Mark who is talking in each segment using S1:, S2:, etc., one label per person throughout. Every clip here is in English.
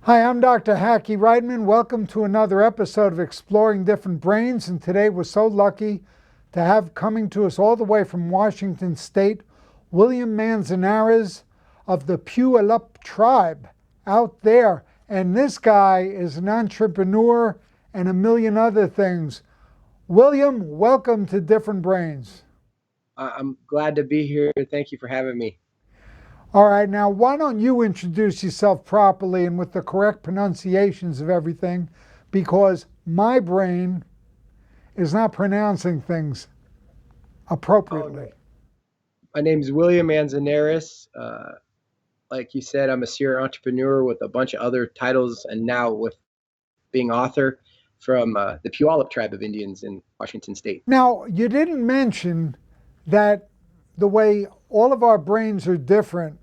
S1: Hi, I'm Dr. Hacky Reitman. Welcome to another episode of Exploring Different Brains. And today we're so lucky to have coming to us all the way from Washington State, William Manzanares of the Puyallup Tribe out there. And this guy is an entrepreneur and a million other things. William, welcome to Different Brains.
S2: I'm glad to be here. Thank you for having me.
S1: All right, now why don't you introduce yourself properly and with the correct pronunciations of everything, because my brain is not pronouncing things appropriately.
S2: My name is William Manzanares. Like you said, I'm a serial entrepreneur with a bunch of other titles, and now with being author from the Puyallup Tribe of Indians in Washington State.
S1: Now, you didn't mention that the way all of our brains are different,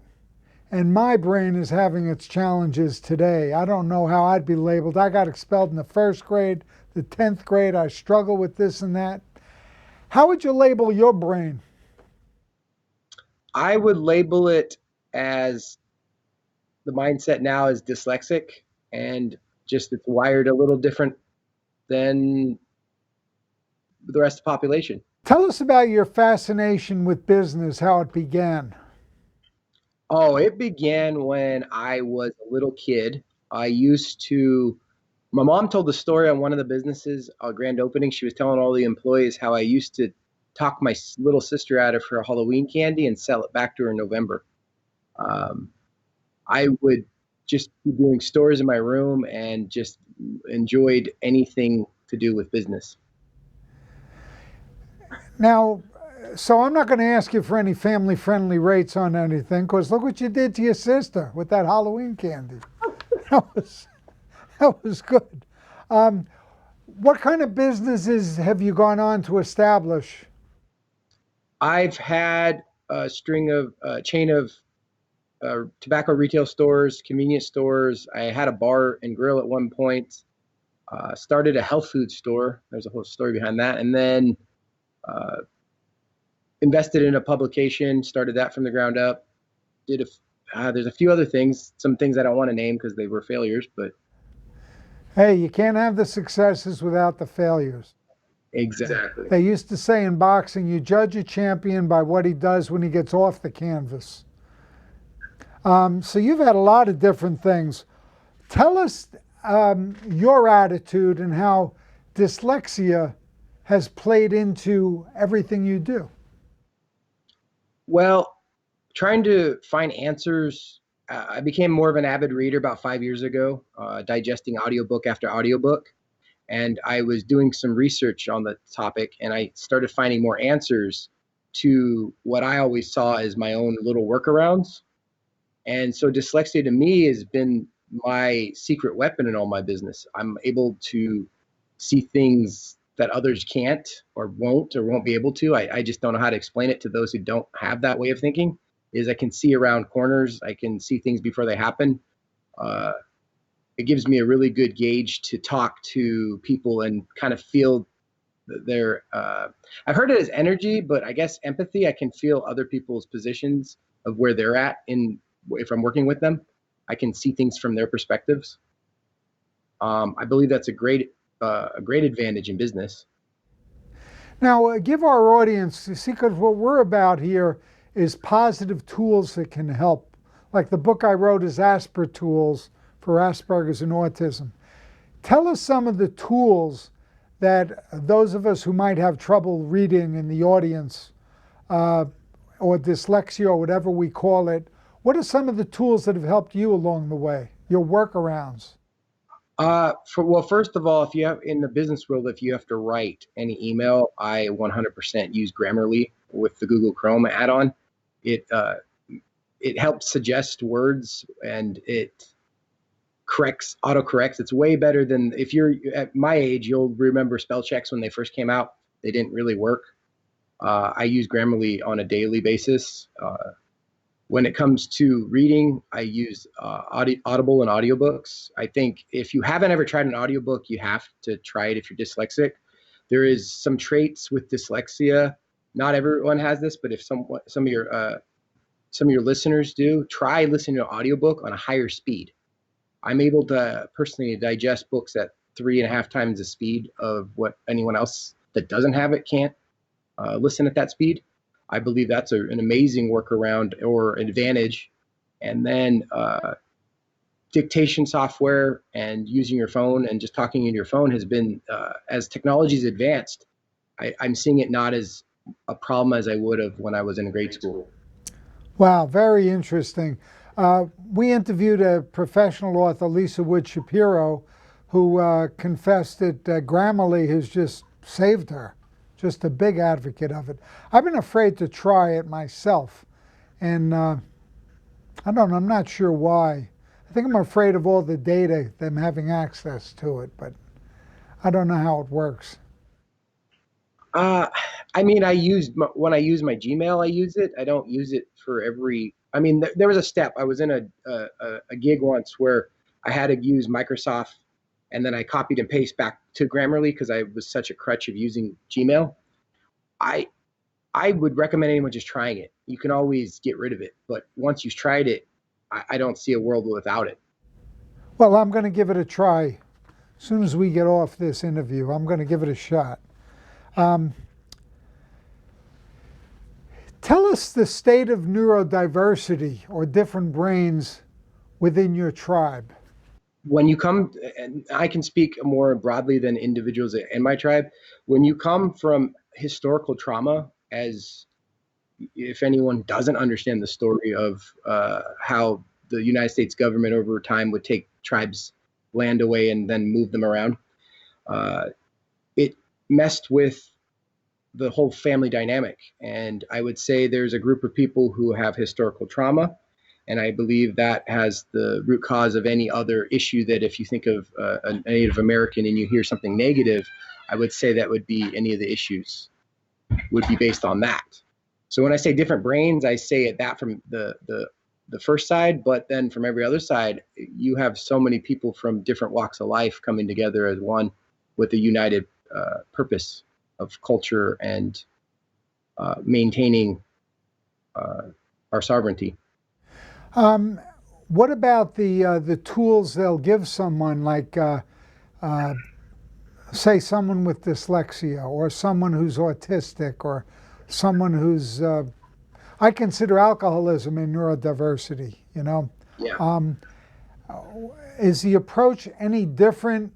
S1: and my brain is having its challenges today. I don't know how I'd be labeled. I got expelled in the first grade, the 10th grade. I struggle with this and that. How would you label your brain?
S2: I would label it as the mindset now is dyslexic, and just it's wired a little different than the rest of the population.
S1: Tell us about your fascination with business, how it began.
S2: Oh, it began when I was a little kid. My mom told the story on one of the businesses, a grand opening. She was telling all the employees how I used to talk my little sister out of her Halloween candy and sell it back to her in November. I would just be doing stores in my room and just enjoyed anything to do with business.
S1: Now, so I'm not going to ask you for any family-friendly rates on anything, because look what you did to your sister with that Halloween candy. That was good. What kind of businesses have you gone on to establish?
S2: I've had a chain of tobacco retail stores, convenience stores. I had a bar and grill at one point. Started a health food store. There's a whole story behind that. And then invested in a publication, started that from the ground up. There's a few other things, some things I don't want to name because they were failures, but.
S1: Hey, you can't have the successes without the failures.
S2: Exactly.
S1: They used to say in boxing, you judge a champion by what he does when he gets off the canvas. So you've had a lot of different things. Tell us your attitude and how dyslexia has played into everything you do.
S2: Well, trying to find answers. I became more of an avid reader about 5 years ago, digesting audiobook after audiobook. And I was doing some research on the topic, and I started finding more answers to what I always saw as my own little workarounds. And so dyslexia to me has been my secret weapon in all my business. I'm able to see things that others can't or won't be able to. I just don't know how to explain it to those who don't have that way of thinking. Is I can see around corners. I can see things before they happen. It gives me a really good gauge to talk to people and kind of feel their, I've heard it as energy, but I guess empathy. I can feel other people's positions of where they're at if I'm working with them. I can see things from their perspectives. I believe that's a great advantage in business.
S1: Now, give our audience, see, because what we're about here is positive tools that can help. Like the book I wrote is Asper Tools for Asperger's and Autism. Tell us some of the tools that those of us who might have trouble reading in the audience, or dyslexia or whatever we call it, what are some of the tools that have helped you along the way, your workarounds?
S2: First of all, if you have in the business world, if you have to write any email, I 100% use Grammarly with the Google Chrome add-on. It helps suggest words, and it autocorrects. It's way better than if you're at my age, you'll remember spell checks when they first came out. They didn't really work. I use Grammarly on a daily basis. When it comes to reading, I use Audible and audiobooks. I think if you haven't ever tried an audiobook, you have to try it if you're dyslexic. There is some traits with dyslexia. Not everyone has this, but if some of your listeners do, try listening to an audiobook on a higher speed. I'm able to personally digest books at 3.5 times the speed of what anyone else that doesn't have it can't listen at that speed. I believe that's an amazing workaround or advantage. And then dictation software and using your phone and just talking in your phone has been, as technology's advanced, I'm seeing it not as a problem as I would have when I was in grade school.
S1: Wow, very interesting. We interviewed a professional author, Lisa Wood Shapiro, who confessed that Grammarly has just saved her. Just a big advocate of it. I've been afraid to try it myself, and I don't know, I'm not sure why. I think I'm afraid of all the data, them having access to it, but I don't know how it works.
S2: I mean, when I use my Gmail, I use it. I don't use it for every. I mean, there was a step. I was in a gig once where I had to use Microsoft, and then I copied and pasted back to Grammarly because I was such a crutch of using Gmail. I I would recommend anyone just trying it. You can always get rid of it, but once you've tried it, I don't see a world without it.
S1: Well, I'm going to give it a try. As soon as we get off this interview, I'm going to give it a shot. Tell us the state of neurodiversity or different brains within your tribe.
S2: When you come, and I can speak more broadly than individuals in my tribe, when you come from historical trauma, as if anyone doesn't understand the story of how the United States government over time would take tribes' land away and then move them around, it messed with the whole family dynamic. And I would say there's a group of people who have historical trauma. And I believe that has the root cause of any other issue that if you think of a Native American and you hear something negative, I would say that would be any of the issues would be based on that. So when I say different brains, I say it that from the first side, but then from every other side, you have so many people from different walks of life coming together as one with a united purpose of culture and maintaining our sovereignty.
S1: What about the tools they'll give someone, like say someone with dyslexia, or someone who's autistic, or someone who's I consider alcoholism in neurodiversity. You know,
S2: Yeah.
S1: Is the approach any different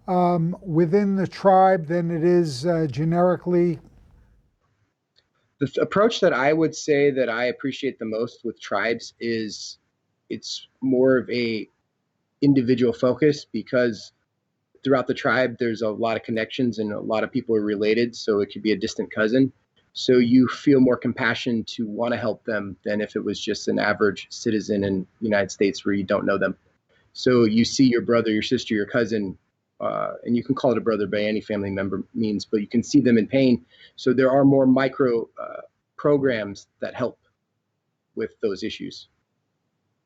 S1: within the tribe than it is generically?
S2: The approach that I would say that I appreciate the most with tribes is it's more of a individual focus, because throughout the tribe there's a lot of connections and a lot of people are related, so it could be a distant cousin, so you feel more compassion to want to help them than if it was just an average citizen in the United States where you don't know them. So you see your brother, your sister, your cousin, and you can call it a brother by any family member means, but you can see them in pain. So there are more micro programs that help with those issues.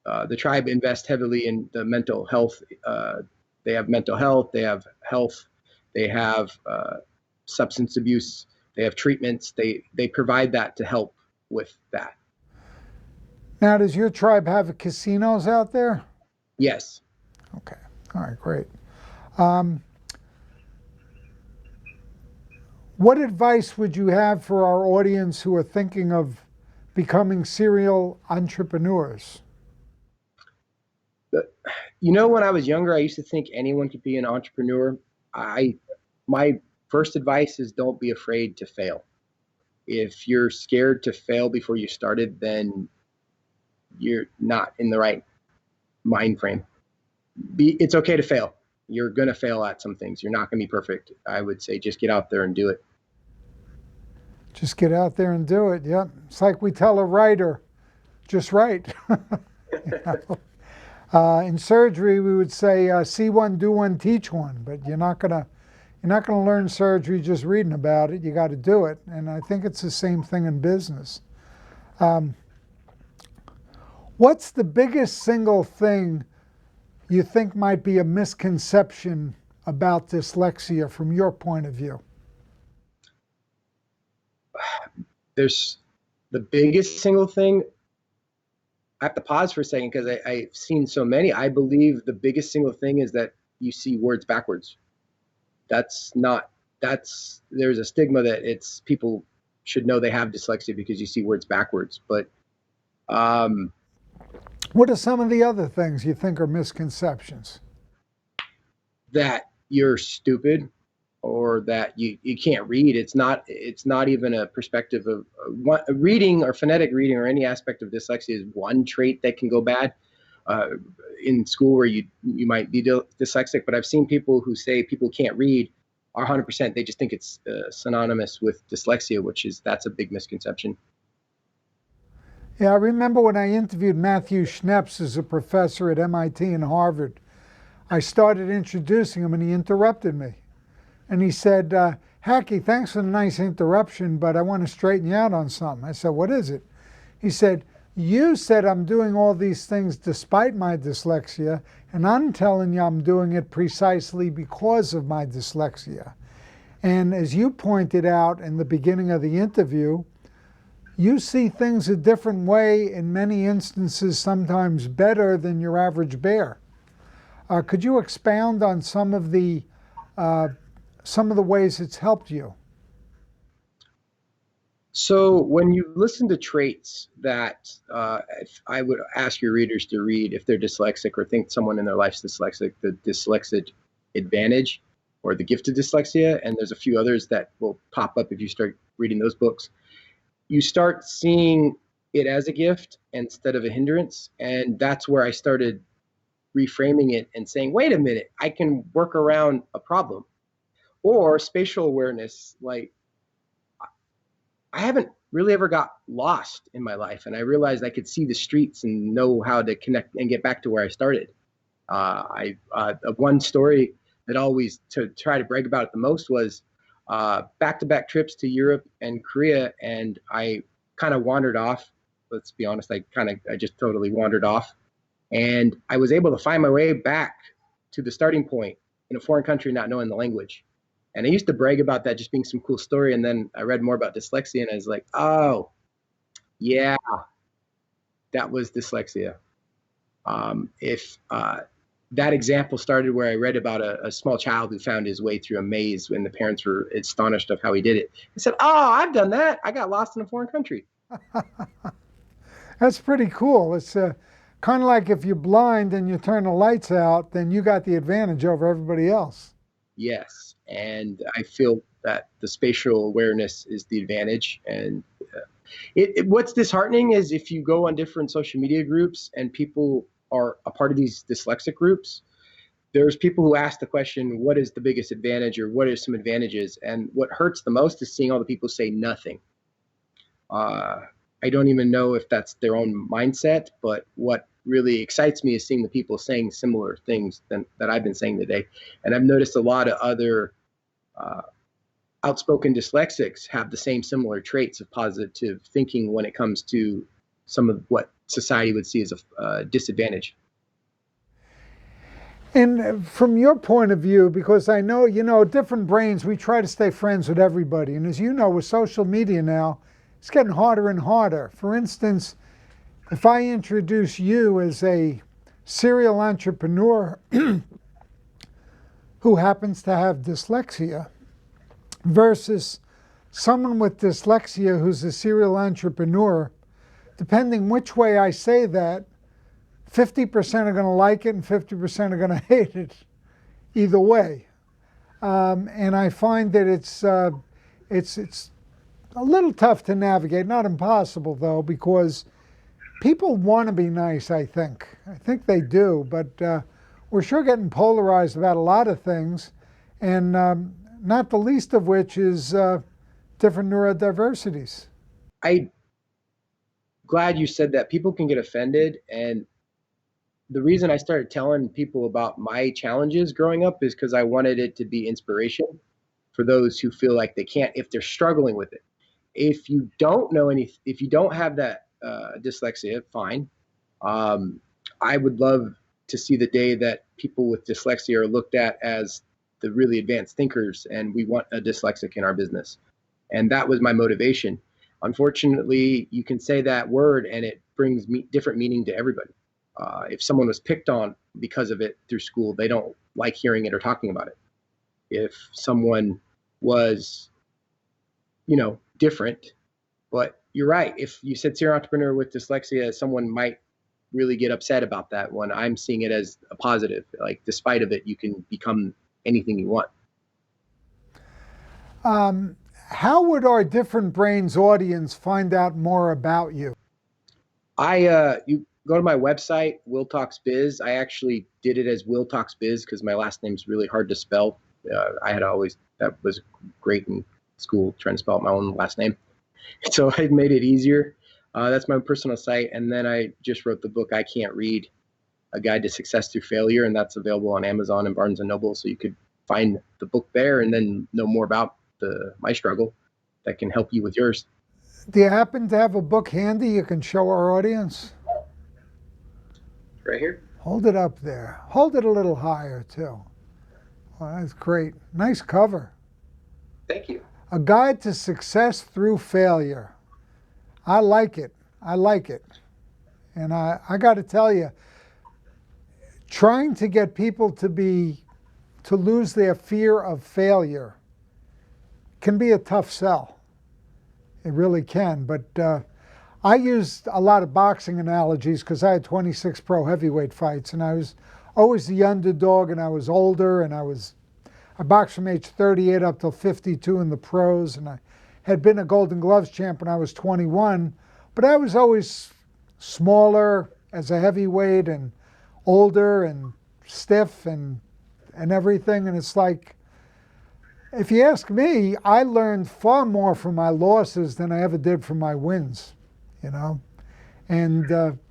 S2: The tribe invests heavily in the mental health. They have mental health, they have health, they have substance abuse, they have treatments. They provide that to help with that.
S1: Now, does your tribe have casinos out there?
S2: Yes.
S1: Okay. All right, great. What advice would you have for our audience who are thinking of becoming serial entrepreneurs?
S2: You know, when I was younger, I used to think anyone could be an entrepreneur. My first advice is don't be afraid to fail. If you're scared to fail before you started, then you're not in the right mind frame. It's okay to fail. You're going to fail at some things. You're not going to be perfect. I would say just get out there and do it.
S1: Just get out there and do it. Yep. It's like we tell a writer, just write. In surgery, we would say, see one, do one, teach one. But you're not gonna learn surgery just reading about it. You got to do it. And I think it's the same thing in business. What's the biggest single thing you think might be a misconception about dyslexia from your point of view?
S2: There's the biggest single thing. I have to pause for a second because I've seen so many. I believe the biggest single thing is that you see words backwards. That's not, there's a stigma that it's people should know they have dyslexia because you see words backwards. But um,
S1: What are some of the other things you think are misconceptions?
S2: that you're stupid or that you can't read. It's not even a perspective of reading or phonetic reading or any aspect of dyslexia is one trait that can go bad uh, in school where you might be dyslexic. But I've seen people who say people can't read are 100%. They just think it's synonymous with dyslexia, that's a big misconception.
S1: Yeah, I remember when I interviewed Matthew Schneps as a professor at MIT and Harvard, I started introducing him and he interrupted me. And he said, Hacky, thanks for the nice interruption, but I want to straighten you out on something. I said, what is it? He said, you said I'm doing all these things despite my dyslexia, and I'm telling you I'm doing it precisely because of my dyslexia. And as you pointed out in the beginning of the interview, you see things a different way, in many instances, sometimes better than your average bear. Could you expound on some of the ways it's helped you?
S2: So when you listen to traits that I would ask your readers to read if they're dyslexic or think someone in their life's dyslexic, the dyslexic advantage or the gift of dyslexia, and there's a few others that will pop up if you start reading those books, you start seeing it as a gift instead of a hindrance. And that's where I started reframing it and saying, wait a minute, I can work around a problem. Or spatial awareness, like I haven't really ever got lost in my life, and I realized I could see the streets and know how to connect and get back to where I started. One story that always to try to brag about it the most was back-to-back trips to Europe and Korea, and I kind of wandered off. Let's be honest, I just totally wandered off, and I was able to find my way back to the starting point in a foreign country, not knowing the language. And I used to brag about that just being some cool story. And then I read more about dyslexia and I was like, oh, yeah, that was dyslexia. If that example started where I read about a small child who found his way through a maze when the parents were astonished of how he did it. I said, oh, I've done that. I got lost in a foreign country.
S1: That's pretty cool. It's kind of like if you're blind and you turn the lights out, then you got the advantage over everybody else.
S2: Yes. And I feel that the spatial awareness is the advantage. And what's disheartening is if you go on different social media groups and people are a part of these dyslexic groups, there's people who ask the question, what is the biggest advantage or what are some advantages? And what hurts the most is seeing all the people say nothing. I don't even know if that's their own mindset, but what really excites me is seeing the people saying similar things that I've been saying today. And I've noticed a lot of other outspoken dyslexics have the same similar traits of positive thinking when it comes to some of what society would see as a disadvantage.
S1: And from your point of view, because I know, different brains, we try to stay friends with everybody. And as you know, with social media now, it's getting harder and harder. For instance, if I introduce you as a serial entrepreneur who happens to have dyslexia versus someone with dyslexia who's a serial entrepreneur, depending which way I say that, 50% are going to like it and 50% are going to hate it either way. And I find that it's a little tough to navigate, not impossible though, because people want to be nice, I think. I think they do, but we're sure getting polarized about a lot of things, and not the least of which is different neurodiversities.
S2: I'm glad you said that. People can get offended, and the reason I started telling people about my challenges growing up is because I wanted it to be inspiration for those who feel like they can't, if they're struggling with it. If you don't know if you don't have that dyslexia, fine. I would love to see the day that people with dyslexia are looked at as the really advanced thinkers, and we want a dyslexic in our business. And that was my motivation. Unfortunately, you can say that word and it brings different meaning to everybody. If someone was picked on because of it through school, they don't like hearing it or talking about it. If someone was, different, but you're right. If you said serial entrepreneur with dyslexia, someone might really get upset about that when I'm seeing it as a positive. Like, despite of it, you can become anything you want.
S1: How would our Different Brains audience find out more about you?
S2: You go to my website, Will Talks Biz. I actually did it as Will Talks Biz because my last name's really hard to spell. That was great in school trying to spell out my own last name. So I made it easier. That's my personal site. And then I just wrote the book, I Can't Read, A Guide to Success Through Failure. And that's available on Amazon and Barnes & Noble. So you could find the book there and then know more about my struggle that can help you with yours.
S1: Do you happen to have a book handy you can show our audience?
S2: Right here.
S1: Hold it up there. Hold it a little higher, too. Well, that's great. Nice cover.
S2: Thank you.
S1: A Guide to Success Through Failure. I like it. I like it. And I got to tell you, trying to get people to lose their fear of failure can be a tough sell. It really can. But I used a lot of boxing analogies because I had 26 pro heavyweight fights, and I was always the underdog, and I was older, and I boxed from age 38 up till 52 in the pros, and I had been a Golden Gloves champ when I was 21, but I was always smaller as a heavyweight and older and stiff and everything. And it's like, if you ask me, I learned far more from my losses than I ever did from my wins, and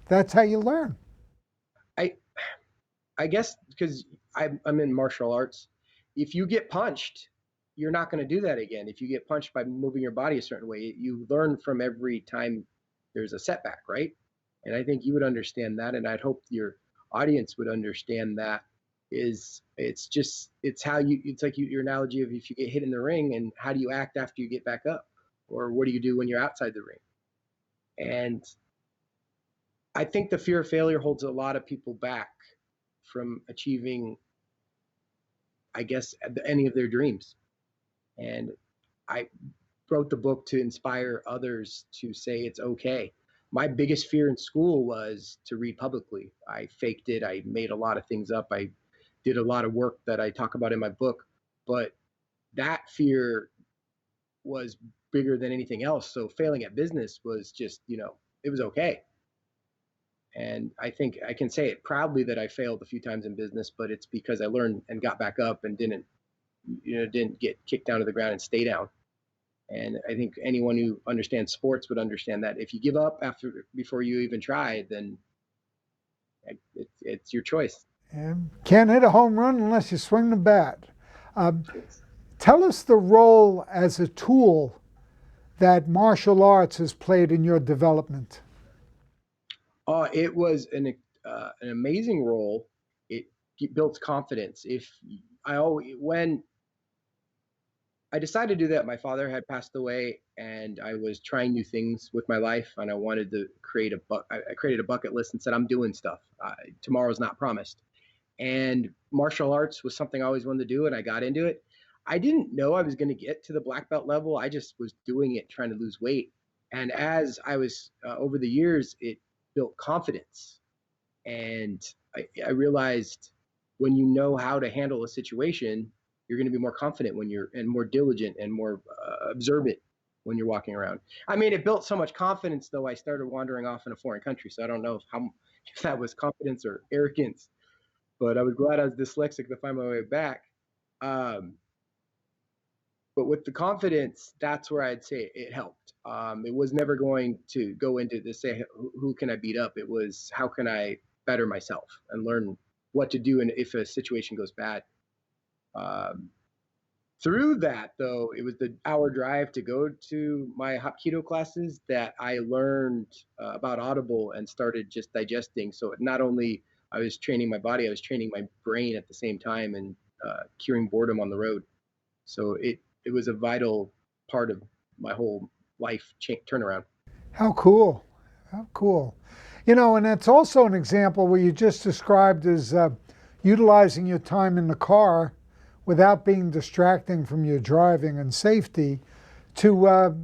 S1: that's how you learn.
S2: I guess because I'm in martial arts. If you get punched, you're not going to do that again. If you get punched by moving your body a certain way, you learn from every time there's a setback, right? And I think you would understand that, and I'd hope your audience would understand that. It's like your analogy of if you get hit in the ring, and how do you act after you get back up, or what do you do when you're outside the ring? And I think the fear of failure holds a lot of people back from achieving, I guess, any of their dreams. And I wrote the book to inspire others to say it's okay. My biggest fear in school was to read publicly. I faked it. I made a lot of things up. I did a lot of work that I talk about in my book. But that fear was bigger than anything else. So failing at business was just, it was okay. And I think I can say it proudly that I failed a few times in business, but it's because I learned and got back up and didn't get kicked down to the ground and stay down. And I think anyone who understands sports would understand that if you give up before you even try, then it's your choice.
S1: And can't hit a home run unless you swing the bat. Tell us the role as a tool that martial arts has played in your development.
S2: It was an amazing role. It builds confidence. When I decided to do that, my father had passed away, and I was trying new things with my life, and I wanted to I created a bucket list and said, I'm doing stuff. Tomorrow's not promised. And martial arts was something I always wanted to do, and I got into it. I didn't know I was going to get to the black belt level. I just was doing it, trying to lose weight. And as I was over the years, it built confidence. And I realized when you know how to handle a situation, you're going to be more confident and more diligent and more observant when you're walking around. I mean, it built so much confidence, though. I started wandering off in a foreign country, so I don't know if that was confidence or arrogance. But I was glad I was dyslexic to find my way back. But with the confidence, that's where I'd say it helped. It was never going to go into to say who can I beat up. It was how can I better myself and learn what to do, and if a situation goes bad. Through that, though, it was the hour drive to go to my hapkido classes that I learned about Audible and started just digesting. So not only I was training my body, I was training my brain at the same time and curing boredom on the road. So it was a vital part of my whole life turnaround.
S1: How cool. How cool. You know, and that's also an example where you just described as utilizing your time in the car without being distracting from your driving and safety to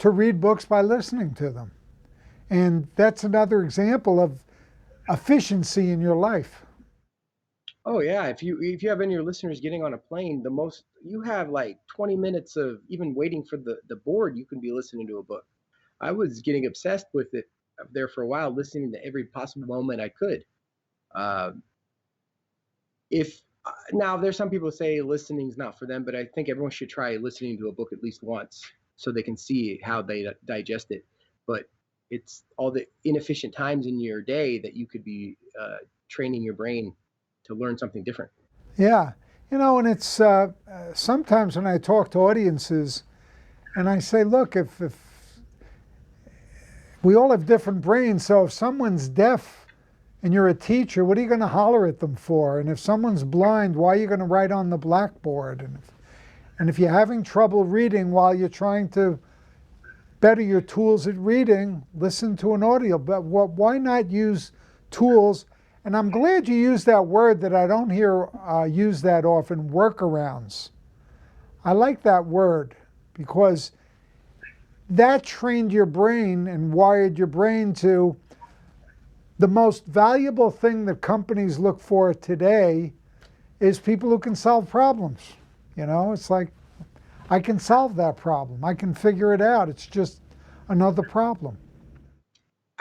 S1: read books by listening to them. And that's another example of efficiency in your life.
S2: Oh yeah, if you have any of your listeners getting on a plane, the most you have like 20 minutes of even waiting for the board, you can be listening to a book. I was getting obsessed with it there for a while, listening to every possible moment I could. Uh, if Now there's some people who say listening's not for them, but I think everyone should try listening to a book at least once so they can see how they digest it. But it's all the inefficient times in your day that you could be training your brain to learn something different.
S1: Yeah. You know, and it's sometimes when I talk to audiences and I say, look, if we all have different brains, so if someone's deaf and you're a teacher, what are you going to holler at them for? And if someone's blind, why are you going to write on the blackboard? And if you're having trouble reading while you're trying to better your tools at reading, listen to an audio. But why not use tools? And I'm glad you used that word that I don't hear used that often, workarounds. I like that word because that trained your brain and wired your brain to the most valuable thing that companies look for today is people who can solve problems. You know, it's like, I can solve that problem. I can figure it out. It's just another problem.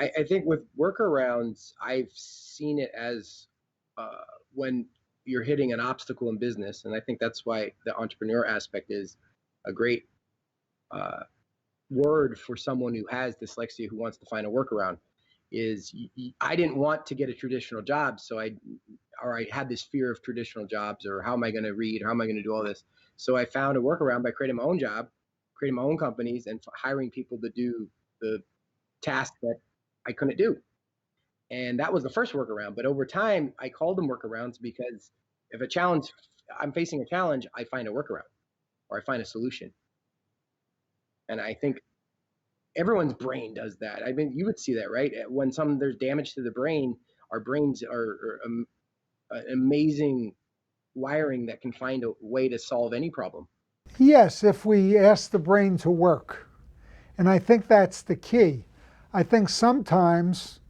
S2: I think with workarounds, I've seen it as uh, when you're hitting an obstacle in business, and I think that's why the entrepreneur aspect is a great uh, word for someone who has dyslexia who wants to find a workaround. Is I didn't want to get a traditional job, so I had this fear of traditional jobs, or how am I going to read? How am I going to do all this? So I found a workaround by creating my own job, creating my own companies, and hiring people to do the task that I couldn't do. And that was the first workaround. But over time, I called them workarounds because if I'm facing a challenge, I find a workaround or I find a solution. And I think everyone's brain does that. I mean, you would see that, right? When there's damage to the brain, our brains are amazing wiring that can find a way to solve any problem.
S1: Yes, if we ask the brain to work. And I think that's the key. I think sometimes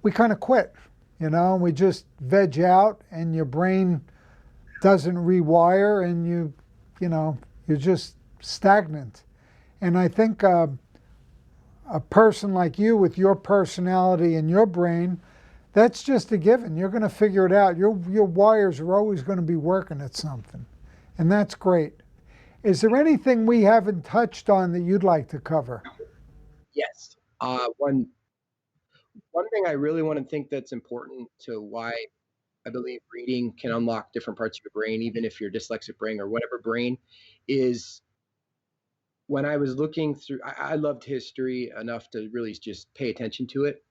S1: we kind of quit, you know, we just veg out and your brain doesn't rewire and you know, you're just stagnant. And I think a person like you with your personality and your brain, that's just a given. You're going to figure it out. Your wires are always going to be working at something. And that's great. Is there anything we haven't touched on that you'd like to cover?
S2: Yes. One thing I really want to think that's important to why I believe reading can unlock different parts of your brain, even if you're dyslexic brain or whatever brain, is when I was looking through, I loved history enough to really just pay attention to it.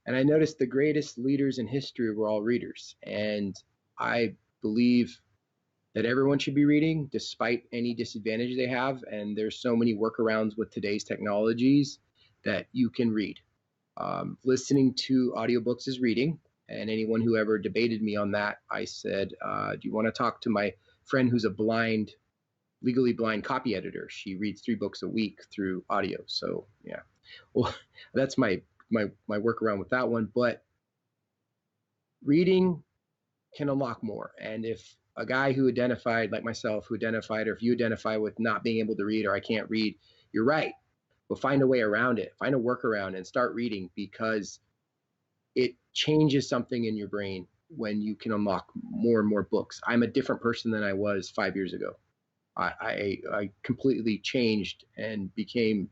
S2: And I noticed the greatest leaders in history were all readers. And I believe that everyone should be reading despite any disadvantage they have. And there's so many workarounds with today's technologies that you can read. Listening to audiobooks is reading. And anyone who ever debated me on that, I said, do you want to talk to my friend who's a legally blind copy editor? She reads 3 books a week through audio. So yeah, well, that's my workaround with that one. But reading can unlock more. And if a guy who identified, like myself, who identified, or if you identify with not being able to read or I can't read, you're right. But find a way around it, find a workaround and start reading, because it changes something in your brain when you can unlock more and more books. I'm a different person than I was 5 years ago. I completely changed and became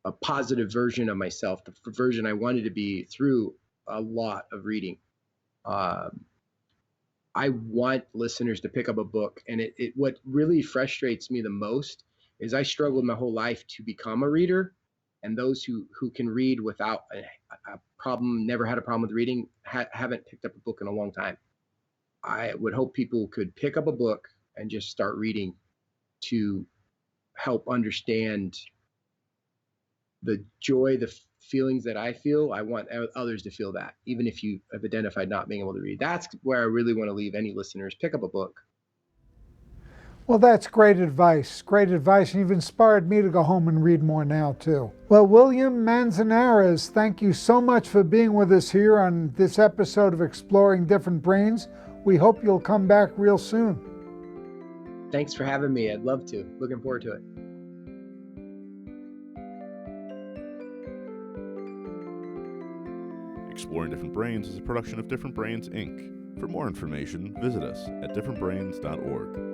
S2: a positive version of myself, the version I wanted to be through a lot of reading. Um, I want listeners to pick up a book, and what really frustrates me the most is I struggled my whole life to become a reader, and those who can read without a problem, never had a problem with reading, haven't picked up a book in a long time. I would hope people could pick up a book and just start reading to help understand the joy, the feelings that I feel, I want others to feel that, even if you have identified not being able to read. That's where I really want to leave any listeners. Pick up a book.
S1: Well, that's great advice. Great advice. And you've inspired me to go home and read more now, too. Well, William Manzanares, thank you so much for being with us here on this episode of Exploring Different Brains. We hope you'll come back real soon.
S2: Thanks for having me. I'd love to. Looking forward to it.
S3: Exploring Different Brains is a production of Different Brains, Inc. For more information, visit us at differentbrains.org.